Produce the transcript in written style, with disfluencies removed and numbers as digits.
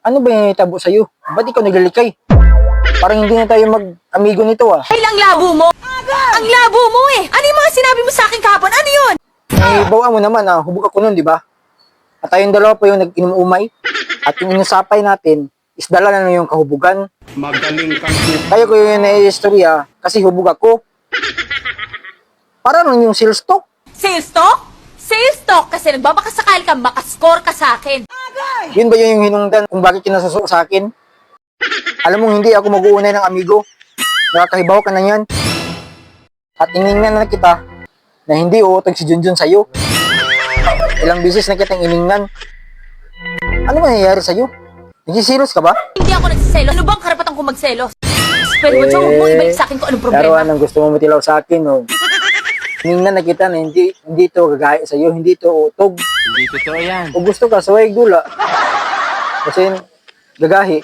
Ano ba yung tabo sa'yo? Ba't ikaw naglalikay? Parang hindi na tayo mag-amigo nito ah. Ay lang labo mo! Ang labo mo eh! Ano yung mga sinabi mo sa akin kahapon? Ano yun? Eh, bawa mo naman ah, hubog ako nun, di ba? At tayong dalawa pa yung nag-inom-umay. At yung inusapay natin, is dala na yung kahubugan. Magaling kang Kaya ko yung nai-istorya kasi hubog ako. Para lang yung sales talk. Sales talk? Sales talk kasi nagbabakasakal ka, makascore ka sa akin. Yun ba yung hinungdan kung bakit kinasuso sa akin? Alam mo, hindi ako mag-uunay ng amigo. Nakakahibaw ka na yan. At iningnan na kita na hindi uutog si Junjun sa'yo. Ilang bisis na kitang iningnan. Ano mangyayari sa'yo? Nagsisilos ka ba? Hindi ako nagsiselos. Ano bang karapatan kong magselos? Pero mo, huwag mo ibalik sa akin kung anong problema. Pero anong gusto mo matilaw sa akin, no? Iningnan na kita na hindi ito gagaya sa'yo, hindi ito utog. Hindi totoo yan. O gusto ka, suway gula. Kasi gagahi.